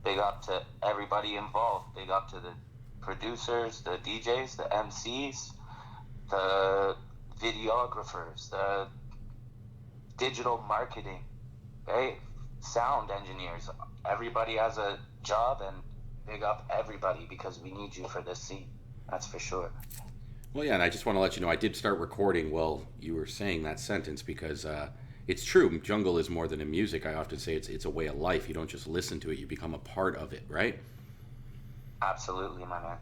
Big up to everybody involved. Big up to the producers, the DJs, the MCs, the videographers, the digital marketing, right? Sound engineers. Everybody has a job, and big up everybody because we need you for this scene. That's for sure. Well, yeah, and I just want to let you know I did start recording while you were saying that sentence because it's true. Jungle is more than a music. I often say it's a way of life. You don't just listen to it; you become a part of it, right? Absolutely, my man.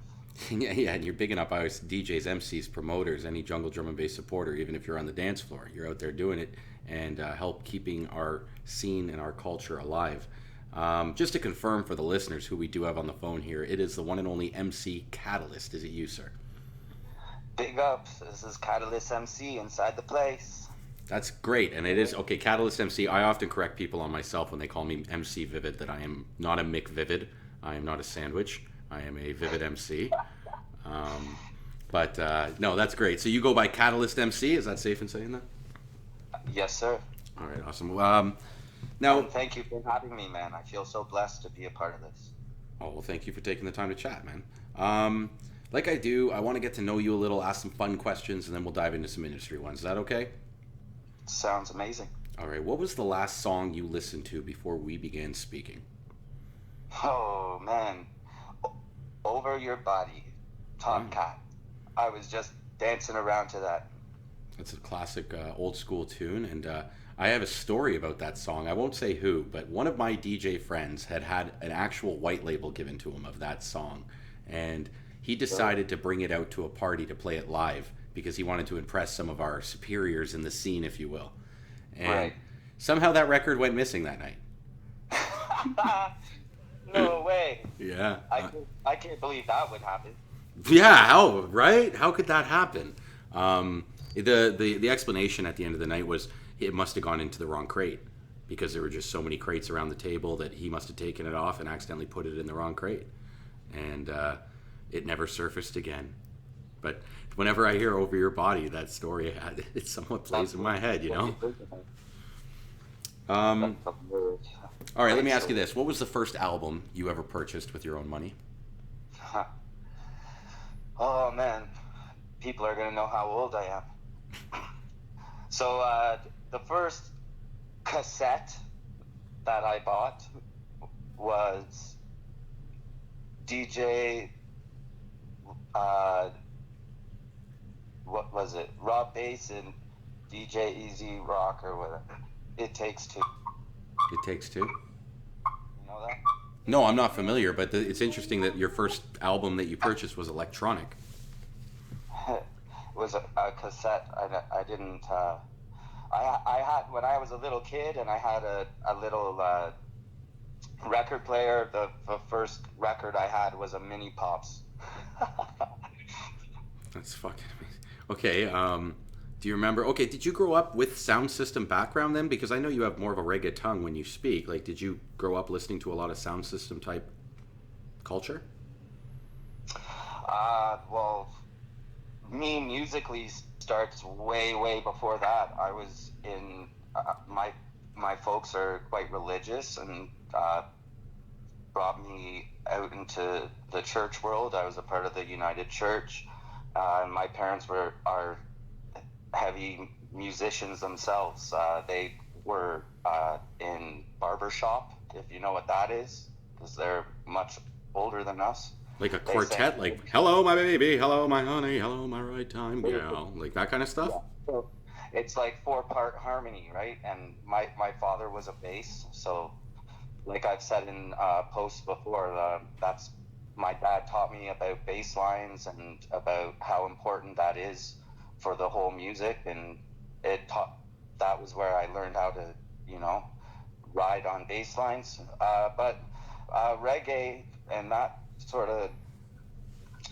Yeah, yeah, and you're big enough. I always DJs, MCs, promoters, any jungle drum and bass supporter. Even if you're on the dance floor, you're out there doing it and help keeping our scene and our culture alive. Just to confirm for the listeners who we do have on the phone here, it is the one and only MC Catalyst. Is it you, sir? Big ups. This is Catalyst MC inside the place. That's great, and it is okay. Catalyst MC. I often correct people on myself when they call me MC Vivid that I am not a Mick Vivid. I am not a sandwich. I am a Vivid MC. Um, but no, that's great. So you go by Catalyst MC. Is that safe in saying that? Yes, sir. All right, awesome. Now, And thank you for having me, man. I feel so blessed to be a part of this. oh well, thank you for taking the time to chat, man. Um, like I do, I want to get to know you a little, ask some fun questions, and then we'll dive into some industry ones. Is that okay? Sounds amazing. All right. What was the last song you listened to before we began speaking? Oh, man. Over Your Body, Top Wow, Cat. I was just dancing around to that. that's a classic old school tune, and I have a story about that song. I won't say who, but one of my DJ friends had an actual white label given to him of that song, and he decided to bring it out to a party to play it live because he wanted to impress some of our superiors in the scene, if you will. And Right. somehow that record went missing that night. No way. Yeah. I can't believe that would happen. Yeah, how right? How could that happen? The explanation at the end of the night was it must have gone into the wrong crate because there were just so many crates around the table that he must have taken it off and accidentally put it in the wrong crate, and it never surfaced again. But whenever I hear "Over Your Body," that story it somewhat plays That's in my head, you what know. you think about. That's Um, hilarious. all right, let Great me ask you story. this: what was the first album you ever purchased with your own money? Oh man, people are gonna know how old I am. So the first cassette that I bought was DJ. Uh, what was it? Rob Bass and DJ Easy Rock or whatever. It Takes Two. It Takes Two. You know that? No, I'm not familiar, but it's interesting that your first album that you purchased was electronic. It was a cassette. I didn't. I had when I was a little kid, and I had a little record player. The first record I had was a Mini Pops. That's fucking amazing. Okay, do you remember? Okay, did you grow up with sound system background then? Because I know you have more of a reggae tongue when you speak. Like, did you grow up listening to a lot of sound system type culture? Well, me musically starts way before that. I was in my folks are quite religious and brought me out into the church world. I was a part of the United Church. And my parents are heavy musicians themselves. They were in barbershop, if you know what that is, because they're much older than us. Like a They sang. quartet, like "Hello, my baby," "Hello, my honey," "Hello, my right time gal," like that kind of stuff. Yeah. So it's like four-part harmony, right? And my father was a bass, so like I've said in posts before, that's my dad taught me about bass lines and about how important that is for the whole music, and it taught that was where I learned how to, you know, ride on bass lines. But reggae and that sort of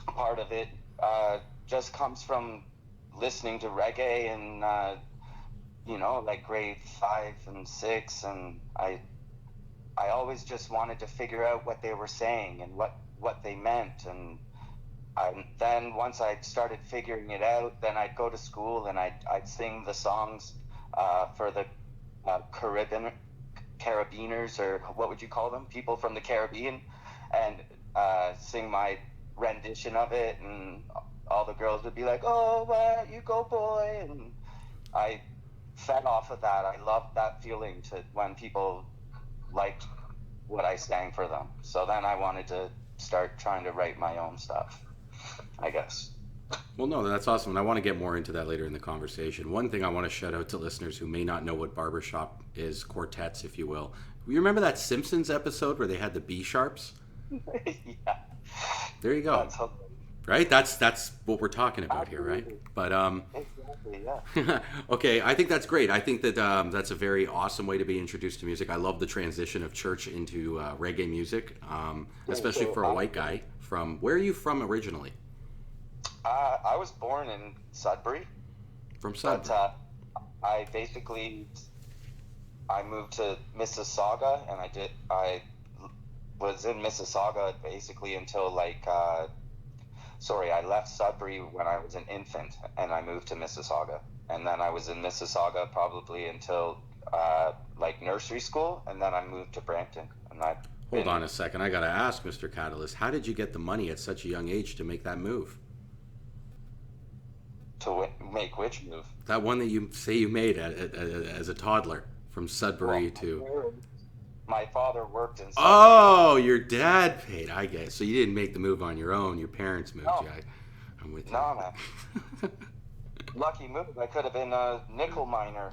part of it just comes from listening to reggae and like grade 5 and 6, and I always just wanted to figure out what they were saying and what they meant. And then once I started figuring it out, then I'd go to school and I'd sing the songs for the Caribbean Carabiners, or what would you call them? People from the Caribbean, and sing my rendition of it, and all the girls would be like, "Oh, what you go, boy!" And I fed off of that. I loved that feeling to when people liked what I sang for them. So then I wanted to start trying to write my own stuff, I guess. Well, no, that's awesome. And I want to get more into that later in the conversation. One thing I want to shout out to listeners who may not know what barbershop is, quartets, if you will. You remember that Simpsons episode where they had the B sharps? Yeah. There you go. That's Right? That's what we're talking about here, right? But exactly, yeah. okay, I think that's great. I think that that's a very awesome way to be introduced to music. I love the transition of church into reggae music, especially for a white guy. From where are you from originally? I was born in Sudbury, From but Sudbury. I moved to Mississauga, and I was in Mississauga basically until I left Sudbury when I was an infant, and I moved to Mississauga, and then I was in Mississauga probably until nursery school, and then I moved to Brampton, and I've Hold been on a second. I got to ask, Mr. Catalyst, how did you get the money at such a young age to make that move? to make which move? That one that you say you made as a toddler from Sudbury to. My father worked in Sudbury. Oh, your dad paid. I guess. So you didn't make the move on your own. Your parents moved No. you. I'm with you. No, man. Lucky move. I could have been a nickel miner.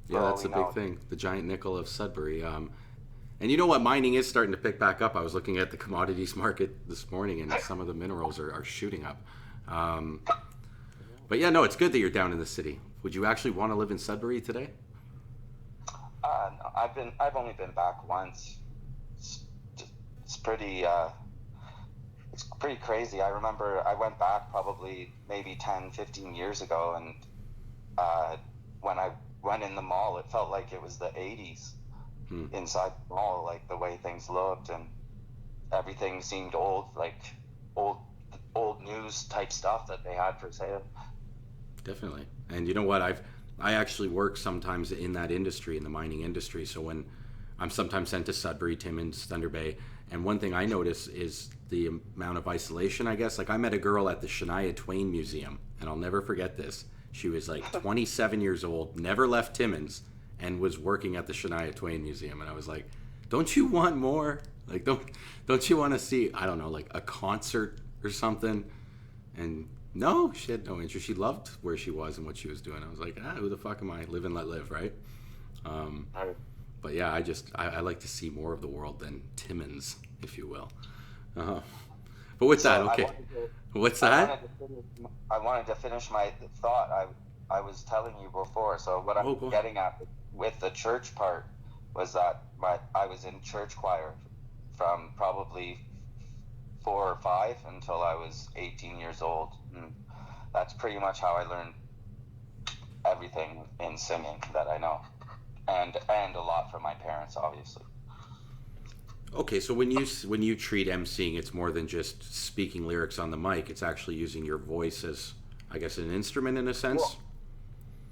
Yeah, that's a big thing. The giant nickel of Sudbury. And you know what? Mining is starting to pick back up. I was looking at the commodities market this morning, and some of the minerals are shooting up. But yeah, no, it's good that you're down in the city. Would you actually want to live in Sudbury today? No, I've only been back once. It's, it's pretty crazy. I remember I went back probably maybe 10, 15 years ago, and when I went in the mall, it felt like it was the 80s inside the mall, like the way things looked, and everything seemed old, like old news type stuff that they had for sale. Definitely. And you know what? I actually work sometimes in that industry, in the mining industry. So when I'm sometimes sent to Sudbury, Timmins, Thunder Bay, and one thing I notice is the amount of isolation, I guess. Like I met a girl at the Shania Twain Museum, and I'll never forget this. She was like 27 years old, never left Timmins, and was working at the Shania Twain Museum. And I was like, don't you want more? Like, don't you want to see, I don't know, like a concert or something? And no, she had no interest. She loved where she was and what she was doing. I was like, who the fuck am I? Live and let live, right? But yeah, I like to see more of the world than Timmins, if you will. But with that, okay. What's that? I wanted to finish my thought. I was telling you before. So what I'm getting at with the church part was that I was in church choir from probably 4 or 5 until I was 18 years old. And that's pretty much how I learned everything in singing that I know, and a lot from my parents, obviously. Okay, so when you treat emceeing, it's more than just speaking lyrics on the mic. It's actually using your voice as, I guess, an instrument in a sense.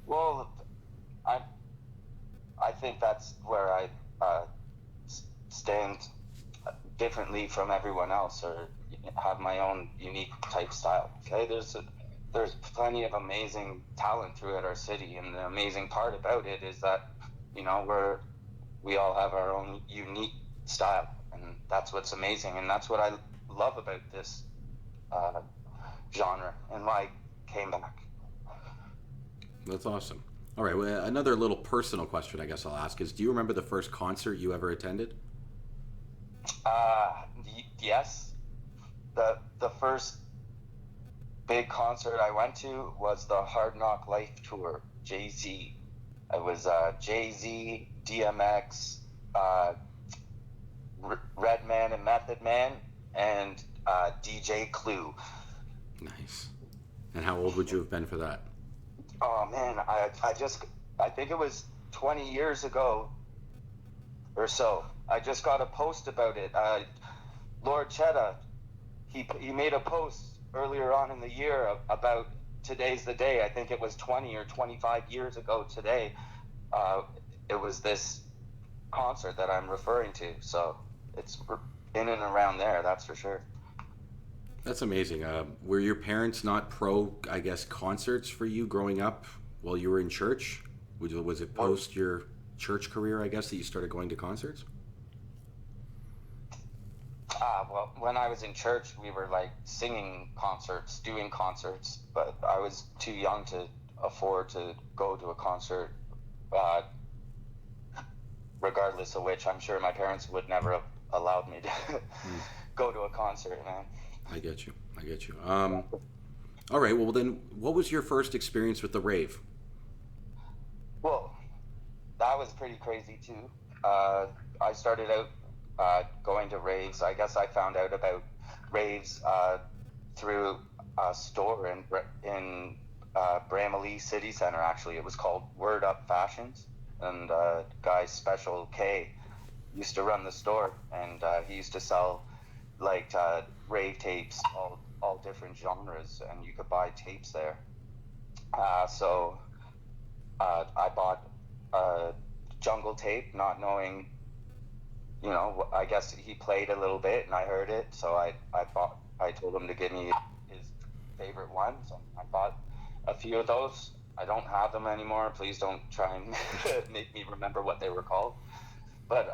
Well, I think that's where I stand differently from everyone else, or have my own unique type style. Okay, there's plenty of amazing talent throughout our city, and the amazing part about it is that we all have our own unique style, and that's what's amazing, and that's what I love about this genre, and why I came back. That's awesome. All right, well, another little personal question I guess I'll ask is, do you remember the first concert you ever attended? Yes. The first big concert I went to was the Hard Knock Life tour, Jay-Z. It was Jay-Z, DMX, Redman and Method Man, and DJ Clue. Nice. And how old would you have been for that? Oh man, I think it was 20 years ago or so. I just got a post about it. Lord Chetta, he made a post earlier on in the year about today's the day. I think it was 20 or 25 years ago today. It was this concert that I'm referring to. So it's in and around there, that's for sure. That's amazing. Were your parents not pro, I guess, concerts for you growing up while you were in church? Was it Well, post your church career, I guess, that you started going to concerts? well, when I was in church, we were like singing concerts, doing concerts, but I was too young to afford to go to a concert. Uh, Regardless of which, I'm sure my parents would never have allowed me to Mm, go to a concert, man. I get you. I get you. All right. Well, then, what was your first experience with the rave? Well, that was pretty crazy too. I started out going to raves. I guess I found out about raves through a store in Bramalea City Center. Actually, it was called Word Up Fashions, and guy Special K used to run the store, and he used to sell like rave tapes, all different genres, and you could buy tapes there. So I bought a jungle tape, not knowing, I guess he played a little bit and I heard it. So I told him to give me his favorite ones. And I bought a few of those. I don't have them anymore. Please don't try and make me remember what they were called. But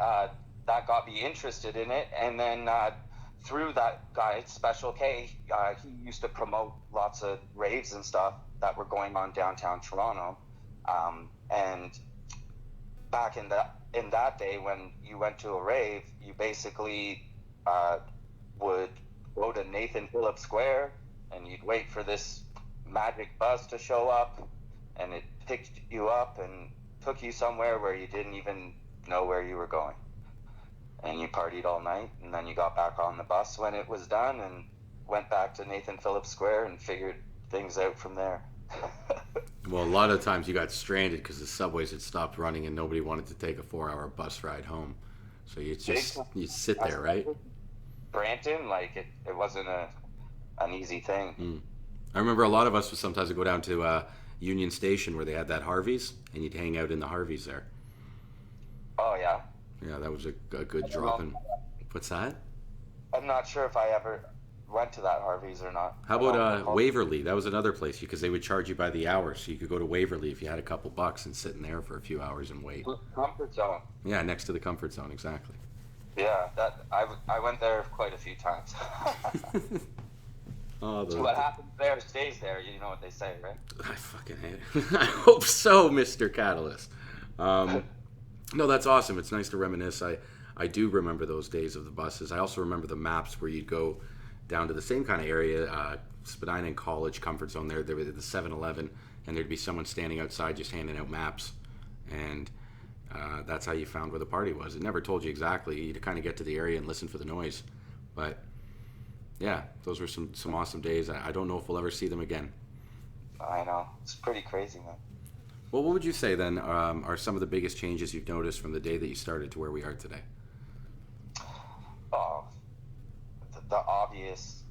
that got me interested in it. And then through that guy, Special K, he used to promote lots of raves and stuff that were going on downtown Toronto. And back in that day, when you went to a rave, you basically uh, would go to Nathan Phillips Square, and you'd wait for this magic bus to show up, and it picked you up and took you somewhere where you didn't even know where you were going, and you partied all night, and then you got back on the bus when it was done, and went back to Nathan Phillips Square and figured things out from there. Well, a lot of times you got stranded because the subways had stopped running and nobody wanted to take a 4-hour bus ride home. So you sit there, right? Branton, like it wasn't an easy thing. Mm. I remember a lot of us would sometimes go down to Union Station where they had that Harvey's, and you'd hang out in the Harvey's there. Oh yeah. Yeah, that was a good I don't know. drop in. What's that? I'm not sure if I ever went to that Harvey's or not. How I about don't recall. Waverly? That was another place because they would charge you by the hour, so you could go to Waverly if you had a couple bucks and sit in there for a few hours and wait. Comfort Zone. Yeah, next to the comfort zone, exactly. Yeah, I went there quite a few times. Oh, What happens there stays there. You know what they say, right? I fucking hate it. I hope so, Mr. Catalyst. Um, no, that's awesome. It's nice to reminisce. I do remember those days of the buses. I also remember the maps where you'd go down to the same kind of area, Spadina and College Comfort Zone. There was the 7-Eleven, and there'd be someone standing outside just handing out maps. And that's how you found where the party was. It never told you exactly. You'd kind of get to the area and listen for the noise. But yeah, those were some awesome days. I don't know if we'll ever see them again. I know. It's pretty crazy, man. Well, what would you say then are some of the biggest changes you've noticed from the day that you started to where we are today? Oh, the obvious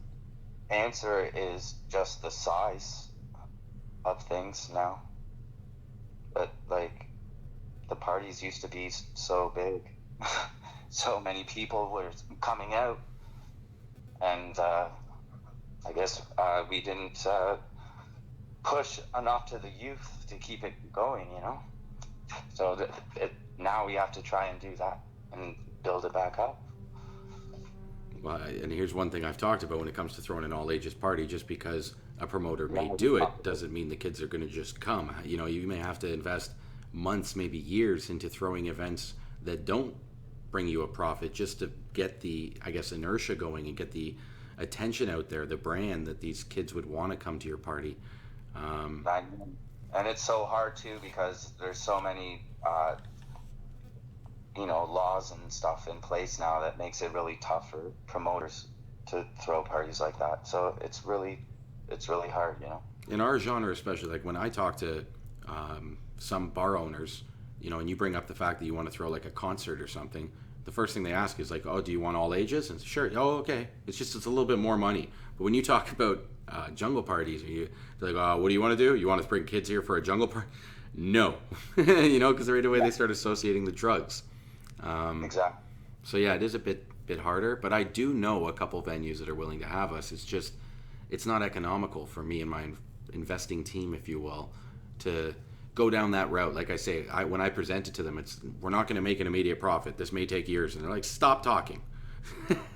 answer is just the size of things now. But like the parties used to be so big, so many people were coming out, and I guess we didn't push enough to the youth to keep it going. So now we have to try and do that and build it back up. Well, and here's one thing I've talked about when it comes to throwing an all ages party. Just because a promoter may do it doesn't mean the kids are going to just come. You may have to invest months, maybe years, into throwing events that don't bring you a profit just to get the, I guess, inertia going and get the attention out there, the brand that these kids would want to come to your party. And it's so hard too because there's so many laws and stuff in place now that makes it really tough for promoters to throw parties like that. So it's really hard. In our genre, especially, like when I talk to some bar owners, and you bring up the fact that you want to throw like a concert or something, the first thing they ask is like, "Oh, do you want all ages?" And sure, oh, okay. It's a little bit more money. But when you talk about jungle parties, they're like, "Oh, what do you want to do? You want to bring kids here for a jungle party?" No, because right away they start associating the drugs. Exactly. So yeah, it is a bit harder, but I do know a couple venues that are willing to have us. It's just it's not economical for me and my investing team, if you will, to go down that route. Like I say, when I present it to them, it's we're not going to make an immediate profit. This may take years, and they're like, "Stop talking."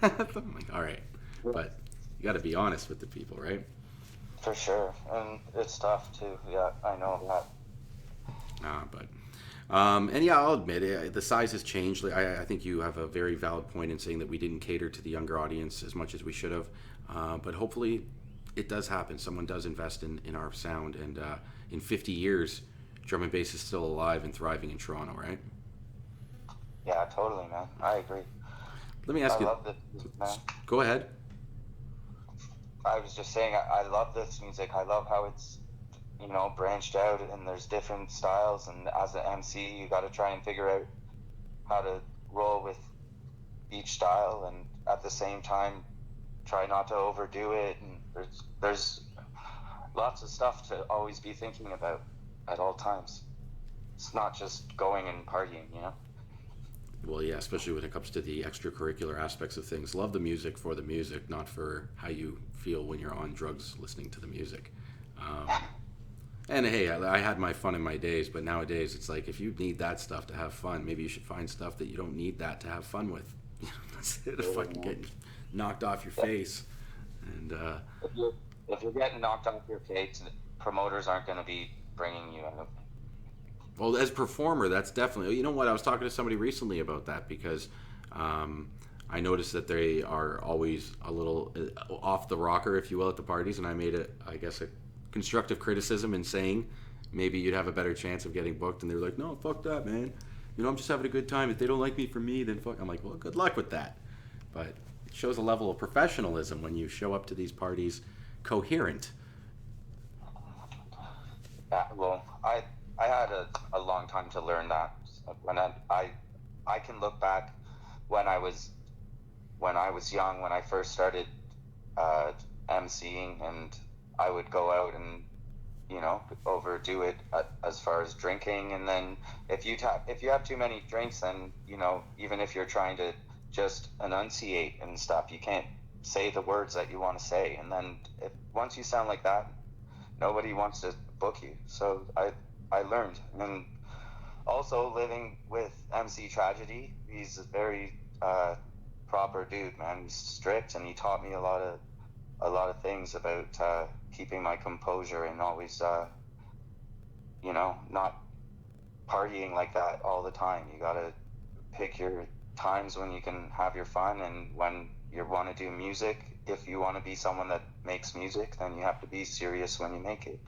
I'm like, "All right," but you got to be honest with the people, right? For sure, and it's tough too. Yeah, I know that. But and yeah, I'll admit it, the size has changed. I think you have a very valid point in saying that we didn't cater to the younger audience as much as we should have. But hopefully, it does happen. Someone does invest in our sound, and in 50 years, drum and bass is still alive and thriving in Toronto, right? Yeah, totally, man. I agree. Let me I ask you. love this music, man. Go ahead. I was just saying, I love this music. I love how it's, branched out and there's different styles. And as an MC, you got to try and figure out how to roll with each style, and at the same time, try not to overdo it. And there's lots of stuff to always be thinking about at all times. It's not just going and partying. Well, yeah, especially when it comes to the extracurricular aspects of things. Love the music for the music, not for how you feel when you're on drugs listening to the music. Um, and hey, I had my fun in my days, but nowadays it's like if you need that stuff to have fun, maybe you should find stuff that you don't need that to have fun with. Instead of fucking getting knocked off your face. And If you're getting knocked off your face, promoters aren't going to be bringing you out. well, as a performer, that's definitely. You know what? I was talking to somebody recently about that because I noticed that they are always a little off the rocker, if you will, at the parties, and I made it, I guess, a constructive criticism in saying maybe you'd have a better chance of getting booked, and they're like, "No, fuck that, man. I'm just having a good time. If they don't like me for me, then fuck." I'm like, "Well, good luck with that." But it shows a level of professionalism when you show up to these parties coherent. Yeah, well, I had a long time to learn that. When I can look back when I was young, when I first started uh, emceeing, and I would go out and overdo it as far as drinking, and then if you have too many drinks, then even if you're trying to just enunciate and stuff, you can't say the words that you want to say, and then once you sound like that, nobody wants to book you. So I learned, and also living with MC Tragedy, he's a very proper dude, man. He's strict, and he taught me a lot of things about keeping my composure and always not partying like that all the time. You gotta pick your times when you can have your fun, and when you want to do music. If you want to be someone that makes music, then you have to be serious when you make it.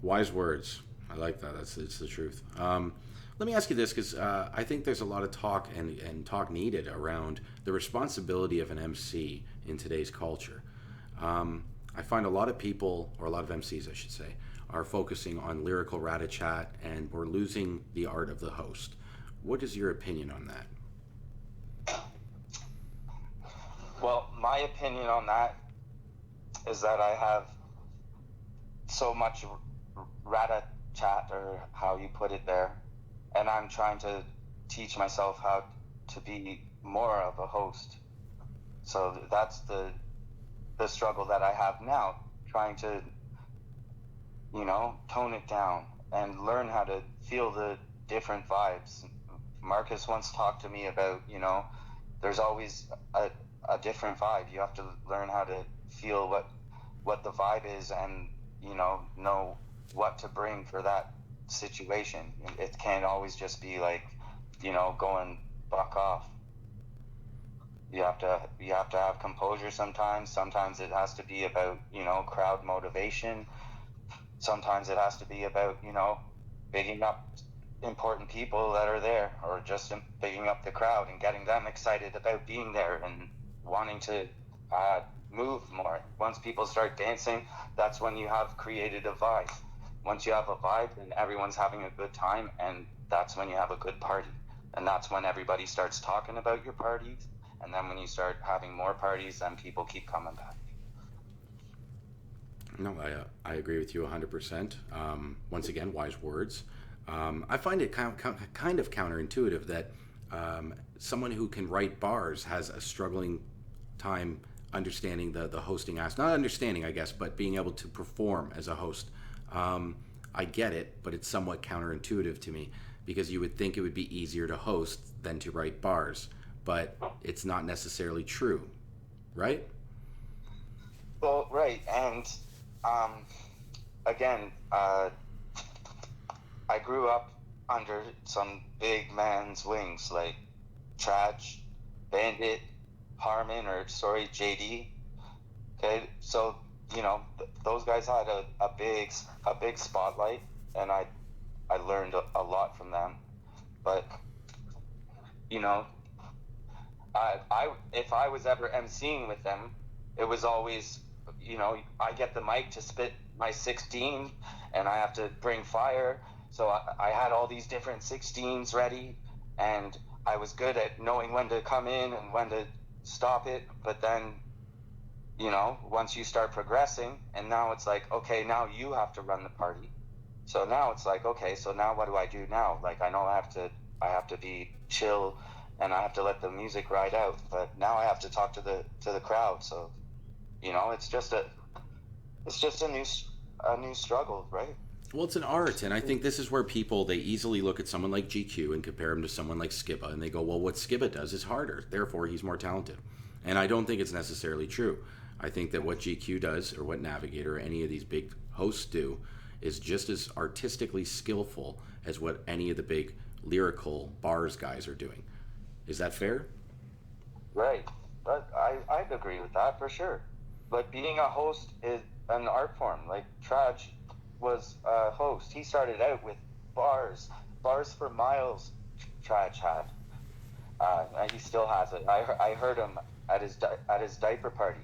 Wise words. I like that. It's the truth. Let me ask you this, because I think there's a lot of talk and talk needed around the responsibility of an MC in today's culture. I find a lot of people, or a lot of MCs, I should say, are focusing on lyrical rat-a-chat, and we're losing the art of the host. What is your opinion on that? Well, my opinion on that is that I have so much rata chat, or how you put it there, and I'm trying to teach myself how to be more of a host. So that's the struggle that I have now, trying to tone it down and learn how to feel the different vibes. Marcus once talked to me about there's always a different vibe. You have to learn how to feel what the vibe is, and know what to bring for that situation. It can't always just be like going buck off. You have to have composure sometimes. Sometimes it has to be about crowd motivation. Sometimes it has to be about bigging up important people that are there, or just bigging up the crowd and getting them excited about being there and wanting to move more. Once people start dancing, that's when you have created a vibe. Once you have a vibe, then everyone's having a good time, and that's when you have a good party. And that's when everybody starts talking about your parties. And then when you start having more parties, then people keep coming back. No, I agree with you 100%. Once again, wise words. I find it kind of counterintuitive that someone who can write bars has a struggling time understanding the hosting aspect. Not understanding, I guess, but being able to perform as a host. I get it, but it's somewhat counterintuitive to me because you would think it would be easier to host than to write bars, but it's not necessarily true, right? Well, right, and um, again, I grew up under some big man's wings, like Traj, Bandit, Harmon, or sorry, JD. Okay, so those guys had a big spotlight, and I learned a lot from them. But you know, I if I was ever emceeing with them, it was always, I get the mic to spit my 16, and I have to bring fire. So I had all these different 16s ready, and I was good at knowing when to come in and when to stop it. But then, once you start progressing, and now it's like, okay, now you have to run the party. So now it's like, okay, so now what do I do now? Like, I know I have to be chill, and I have to let the music ride out. But now I have to talk to the crowd. So, it's just a new struggle, right? Well, it's an art, and I think this is where people they easily look at someone like GQ and compare him to someone like Skiba, and they go, "Well, what Skiba does is harder, therefore he's more talented." And I don't think it's necessarily true. I think that what GQ does, or what Navigator, or any of these big hosts do, is just as artistically skillful as what any of the big lyrical bars guys are doing. Is that fair? Right. But I'd agree with that for sure. But being a host is an art form. Like Traj was a host. He started out with bars for miles. Traj had, and he still has it. I heard him at his diaper party.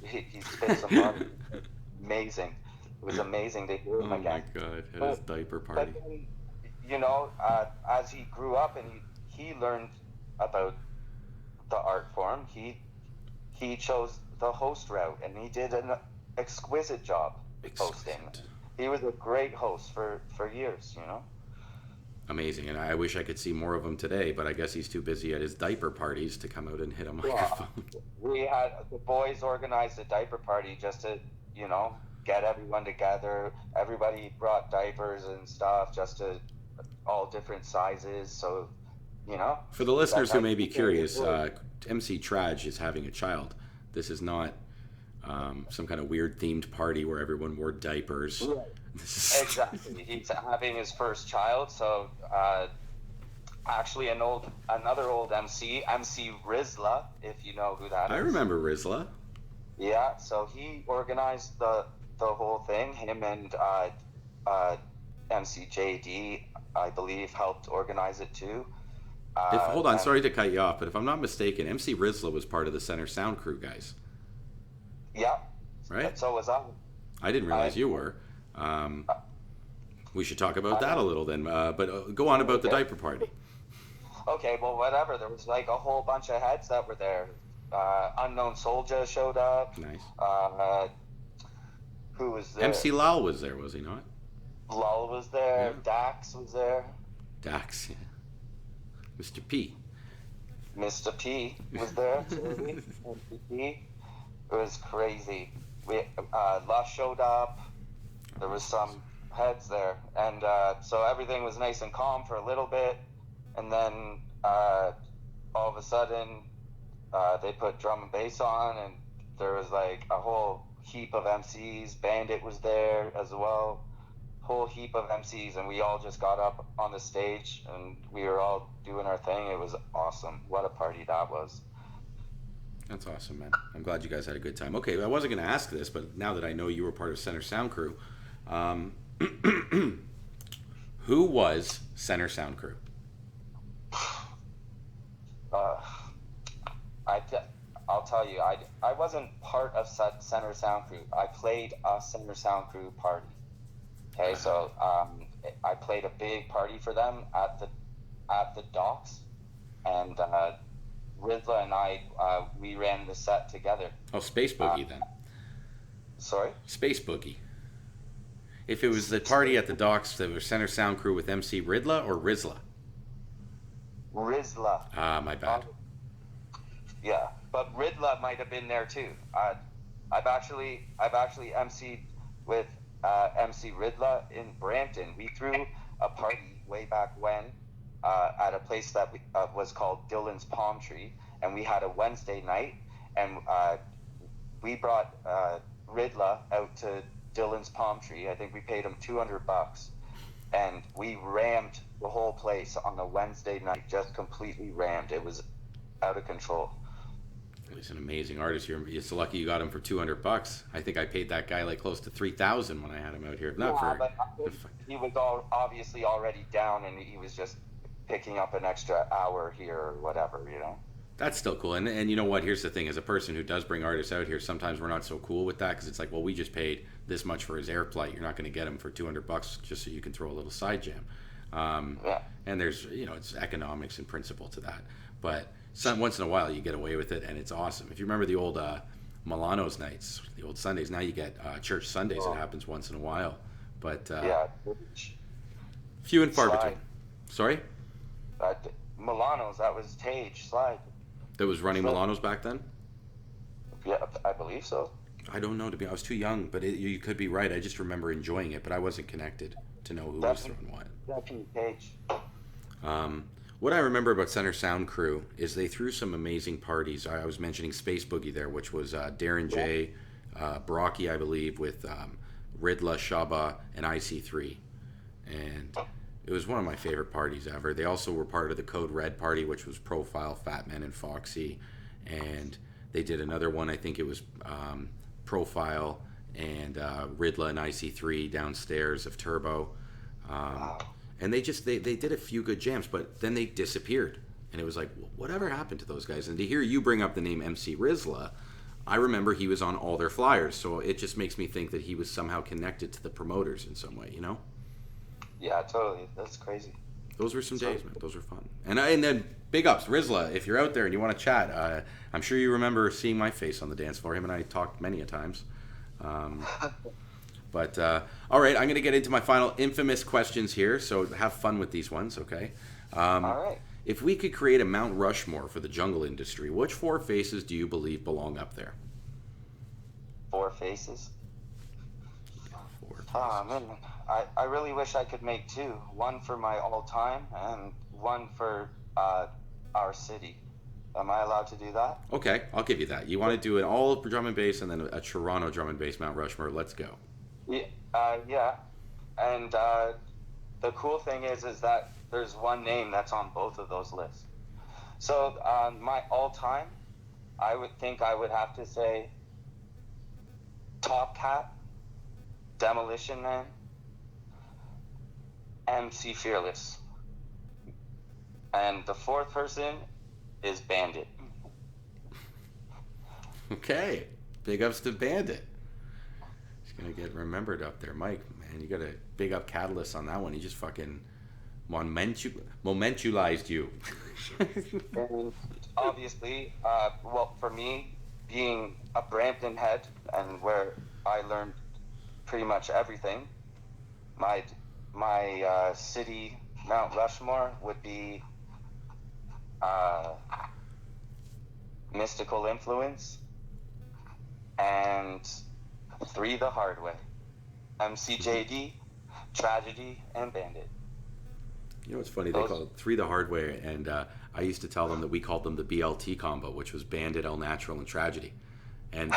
He spit some bars. Amazing. It was amazing to hear him Oh my again. god, at his But diaper but party. then, as he grew up and he learned about the art form, he chose the host route, and he did an exquisite job hosting. Exquisite. He was a great host for years. Amazing, and I wish I could see more of him today, but I guess he's too busy at his diaper parties to come out and hit a Yeah, microphone. we had the boys organized a diaper party just to get everyone together. Everybody brought diapers and stuff, just to all different sizes. So For the that's listeners who how may be it curious, worked. MC Traj is having a child. This is not some kind of weird themed party where everyone wore diapers. Right. This is Exactly. He's having his first child, so actually another old MC Rizla, if you know who that I is. remember Rizla. Yeah, so he organized the whole thing. Him and MC JD, I believe, helped organize it too. If hold on, And sorry to cut you off, but if I'm not mistaken, MC Rizla was part of the Center Sound Crew guys, yeah, right? so was I. I didn't I, realize you were. Um, we should talk about I that a little then. But go on about the okay. diaper party. Okay, well, whatever. There was like a whole bunch of heads that were there. Unknown Soldier showed up. Nice. Uh, who was there? MC Lal was there, was he not? Lull was Yeah. there. Dax was there. Dax, yeah. Mr. P. Mr. P was there. Mr. P. It was crazy. Lush showed up. There was some heads there, and so everything was nice and calm for a little bit, and then all of a sudden they put drum and bass on, and there was like a whole heap of MCs. Bandit was there as well, whole heap of MCs, and we all just got up on the stage and we were all doing our thing. It was awesome. What a party that was. That's awesome, man. I'm glad you guys had a good time. Okay, I wasn't going to ask this, but now that I know you were part of Center Sound Crew, um, who was Center Sound Crew? Uh, I, I'll tell you, I wasn't part of Center Sound Crew. I played a Center Sound Crew party. Okay, so I played a big party for them at the docks, and Rizla and I we ran the set together. Oh, Space Boogie then. Sorry. Space Boogie. If it was the party at the docks, there was Center Sound Crew with MC Ridla or Rizla? Rizla. Ah, my bad. Yeah, but Ridla might have been there too. I've actually emceed with MC Ridla in Brampton. We threw a party way back when at a place that was called Dylan's Palm Tree, and we had a Wednesday night, and we brought Ridla out to Dylan's Palm Tree. I think we paid him $200, and we rammed the whole place on a Wednesday night. Just completely rammed. It was out of control. He's an amazing artist. You're so lucky you got him for $200. I think I paid that guy like close to 3,000 when I had him out here. Not Yeah, for. but he was obviously already down, and he was just picking up an extra hour here or whatever, you know. That's still cool. And you know what? Here's the thing: as a person who does bring artists out here, sometimes we're not so cool with that because it's like, well, we just paid this much for his air flight. You're not going to get him for $200 just so you can throw a little side jam. Yeah. And there's, it's economics and principle to that. But once in a while, you get away with it, and it's awesome. If you remember the old Milano's nights, the old Sundays, now you get church Sundays. It happens once in a while, but Yeah. few and far Slide. between. Sorry, Milano's, that was Tage Slide. that was running Milano's back then. Yeah, I believe so. I don't know. I was too young, but you could be right. I just remember enjoying it, but I wasn't connected to know who was throwing what. Definitely Tage. What I remember about Center Sound Crew is they threw some amazing parties. I was mentioning Space Boogie there, which was Darren J, Brocky, I believe, with Ridla, Shaba, and IC3. And it was one of my favorite parties ever. They also were part of the Code Red party, which was Profile, Fat Man, and Foxy. And they did another one, I think it was Profile and Ridla and IC3 downstairs of Turbo. Wow. And they did a few good jams, but then they disappeared. And it was like, whatever happened to those guys? And to hear you bring up the name MC Rizla, I remember he was on all their flyers. So it just makes me think that he was somehow connected to the promoters in some way, you know? Yeah, totally. That's crazy. Those were some days, man. Those were fun. And then big ups, Rizla, if you're out there and you want to chat. I'm sure you remember seeing my face on the dance floor. Him and I talked many a times. But all right, I'm going to get into my final infamous questions here. So have fun with these ones, okay? All right. If we could create a Mount Rushmore for the jungle industry, which four faces do you believe belong up there? Four faces. Four faces. Man, I really wish I could make two. One for my all-time and one for our city. Am I allowed to do that? Okay, I'll give you that. You want to do an all drum and bass and then a Toronto drum and bass Mount Rushmore? Let's go. Yeah. And the cool thing is that there's one name that's on both of those lists. So my all-time, I would think I would have to say Top Cat, Demolition Man, MC Fearless. And the fourth person is Bandit. Okay, big ups to Bandit. He's gonna get remembered up there, Mike. Man, you got a big up Catalyst on that one. He just fucking momentalized you. And obviously, well, for me, being a Brampton head and where I learned pretty much everything, my city Mount Rushmore would be Mystical Influence and Three the Hard Way, MCJD, Tragedy, and Bandit. You know what's funny? They call it Three the Hard Way, and I used to tell them that we called them the BLT combo, which was Bandit, El Natural, and Tragedy. And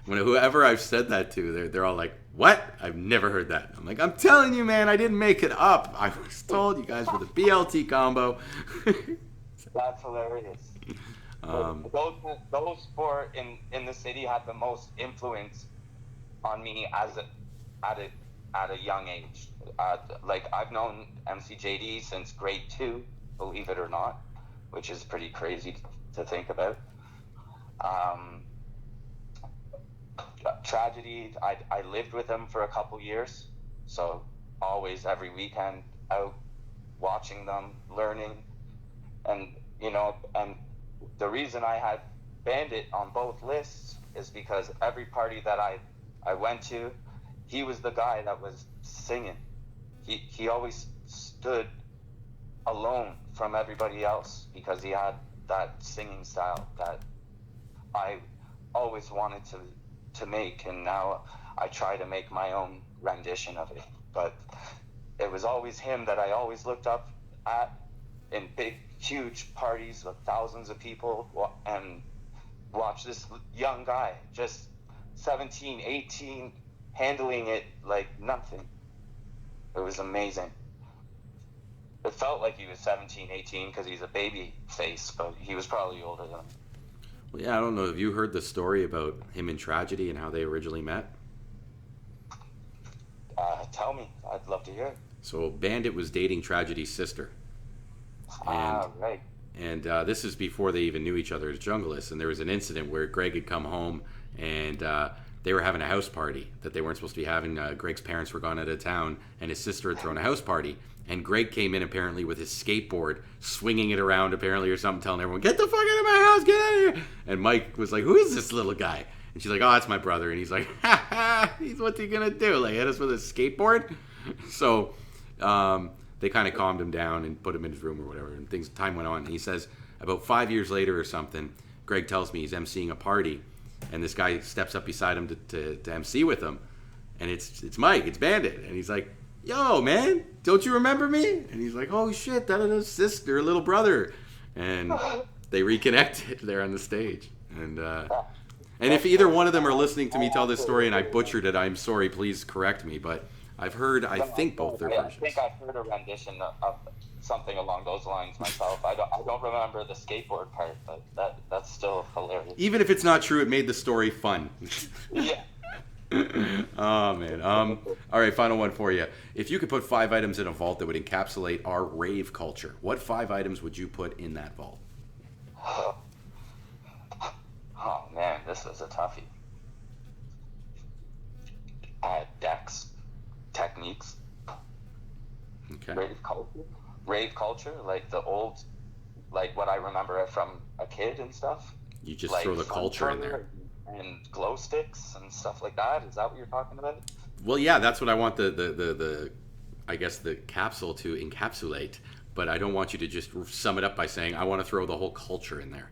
whoever I've said that to, they're all like, "What? I've never heard that." I'm like, "I'm telling you, man, I didn't make it up. I was told you guys were the BLT combo." That's hilarious. Those four in the city had the most influence on me at a young age. Like I've known MCJD since grade 2, believe it or not, which is pretty crazy to think about. Tragedy, I lived with him for a couple years, so always every weekend out watching them, learning, and and the reason I had Bandit on both lists is because every party that I went to, he was the guy that was singing. He always stood alone from everybody else because he had that singing style that I always wanted to make, and now I try to make my own rendition of it. But it was always him that I always looked up at in big, huge parties with thousands of people, and watch this young guy, just 17, 18, handling it like nothing. It was amazing. It felt like he was 17, 18 because he's a baby face, but he was probably older than me. Well, yeah, I don't know. Have you heard the story about him and Tragedy and how they originally met? Tell me. I'd love to hear it. So Bandit was dating Tragedy's sister, and Right. this is before they even knew each other as junglists. And there was an incident where Greg had come home, and they were having a house party that they weren't supposed to be having. Greg's parents were gone out of town, and his sister had thrown a house party. And Greg came in apparently with his skateboard, swinging it around apparently or something, telling everyone, "Get the fuck out of my house, get out of here!" And Mike was like, "Who is this little guy?" And she's like, "Oh, that's my brother." And he's like, "Ha ha! What's he gonna do? Like hit us with a skateboard?" So they kind of calmed him down and put him in his room or whatever. And time went on. And he says about 5 years later or something, Greg tells me he's emceeing a party, and this guy steps up beside him to MC with him, and it's Mike, it's Bandit, and he's like, "Yo, man, don't you remember me?" And he's like, "Oh shit, that is his sister, little brother," and they reconnected there on the stage. And if either one of them are listening to me tell this story and I butchered it, I'm sorry. Please correct me. But I've heard, I think, both their versions. I think I've heard a rendition of something along those lines myself. I don't remember the skateboard part, but that's still hilarious. Even if it's not true, it made the story fun. Yeah. Oh man. All right, final one for you. If you could put 5 items in a vault that would encapsulate our rave culture, what 5 items would you put in that vault? Oh man, this is a toughie. Decks, techniques, Okay. rave culture, like the old, like what I remember it from a kid and stuff. You just Like throw the culture in there. and glow sticks and stuff like that. Is that what you're talking about? Well, yeah, that's what I want the I guess the capsule to encapsulate. But I don't want you to just sum it up by saying I want to throw the whole culture in there.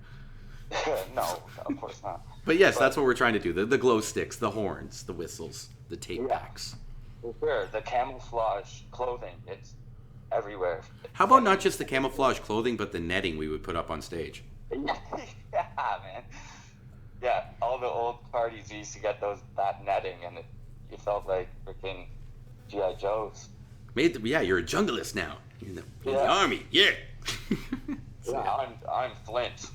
No, of course not. But yes, that's what we're trying to do. The glow sticks, the horns, the whistles, the tape backs. For sure, the camouflage clothing, it's everywhere. How about not just the camouflage clothing, but the netting we would put up on stage? Yeah, man. Yeah, all the old parties you used to get that netting, and you felt like freaking G.I. Joes. Yeah, you're a junglist now in the army. Yeah. So, Yeah, I'm Flint.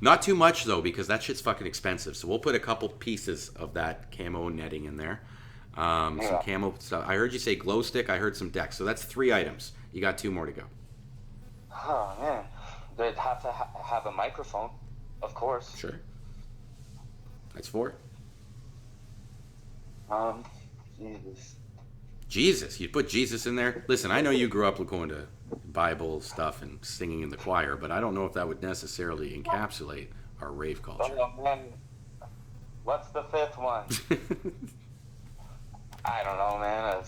not too much though, because that shit's fucking expensive. So we'll put a couple pieces of that camo netting in there. Some camo stuff. I heard you say glow stick. I heard some decks. So that's 3 items. You got 2 more to go. Oh man, they'd have to have a microphone, of course. Sure. That's 4. Jesus. Jesus, you put Jesus in there? Listen, I know you grew up going to Bible stuff and singing in the choir, but I don't know if that would necessarily encapsulate our rave culture. Oh man, what's the 5th one? I don't know, man.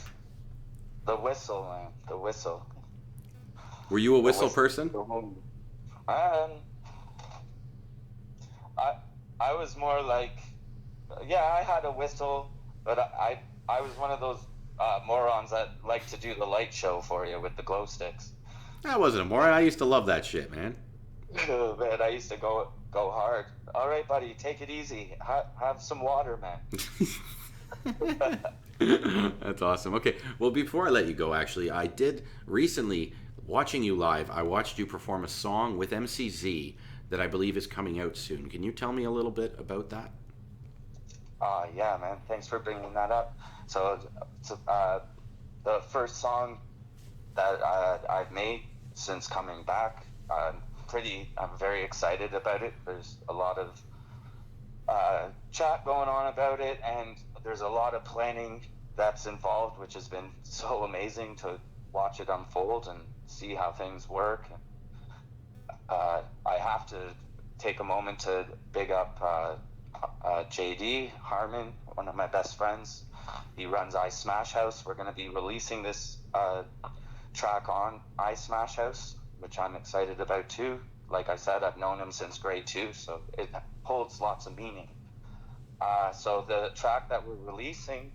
The whistle, man. The whistle. Were you a whistle person? I was more like, yeah, I had a whistle, but I was one of those morons that like to do the light show for you with the glow sticks. That wasn't a moron. I used to love that shit, man. Man, I used to go hard. All right, buddy, take it easy. Have some water, man. That's awesome. Okay, well, before I let you go, actually, I did recently, watching you live, I watched you perform a song with MCZ that I believe is coming out soon. Can you tell me a little bit about that? Yeah, man. Thanks for bringing that up. So the first song that I've made since coming back, I'm very excited about it. There's a lot of chat going on about it, and there's a lot of planning that's involved, which has been so amazing to watch it unfold and see how things work. I have to take a moment to big up JD Harmon, one of my best friends. He runs I Smash House. We're going to be releasing this track on I Smash House which I'm excited about too. Like I said, I've known him since grade 2, so it holds lots of meaning. So the track that we're releasing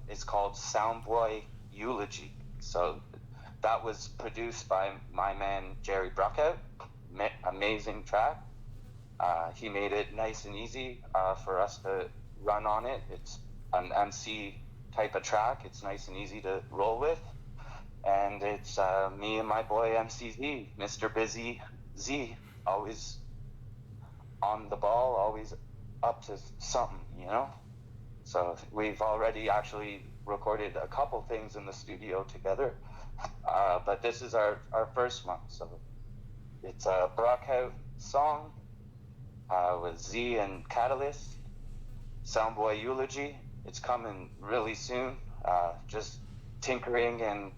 is called Soundboy Eulogy. So that was produced by my man Jerry Bruckout. Amazing track. He made it nice and easy for us to run on it. It's an MC type of track. It's nice and easy to roll with. And it's me and my boy MCZ, Mr. Busy Z, always on the ball, always up to something, you know? So we've already actually recorded a couple things in the studio together, but this is our first one. So it's a Brockhout song with Z and Catalyst, Soundboy Eulogy. It's coming really soon, just tinkering and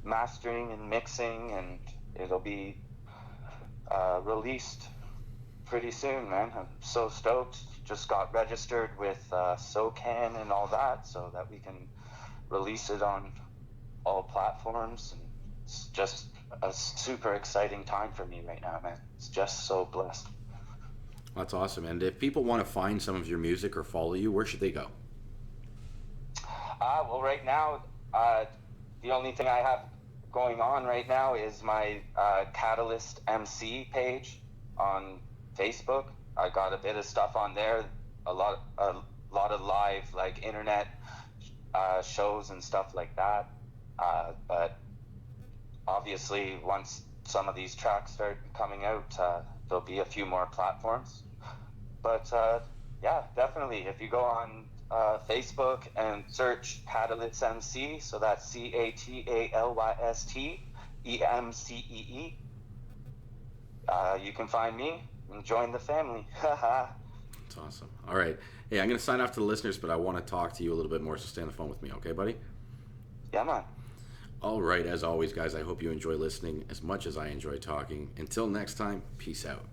mastering and mixing, and it'll be released pretty soon, man. I'm so stoked. Just got registered with SOCAN and all that, so that we can release it on all platforms. And it's just a super exciting time for me right now, man. It's just so blessed. That's awesome. And if people want to find some of your music or follow you, where should they go? Well, right now, the only thing I have going on right now is my Catalyst MC page on Facebook. I got a bit of stuff on there, a lot of live like internet shows and stuff like that. But obviously, once some of these tracks start coming out, there'll be a few more platforms. But yeah, definitely, if you go on Facebook and search Catalyst MC, so that's CATALYST EMCEE, you can find me and join the family. That's awesome. All right. Hey, I'm going to sign off to the listeners, but I want to talk to you a little bit more, so stay on the phone with me, okay, buddy? Yeah, man. All right. As always, guys, I hope you enjoy listening as much as I enjoy talking. Until next time, peace out.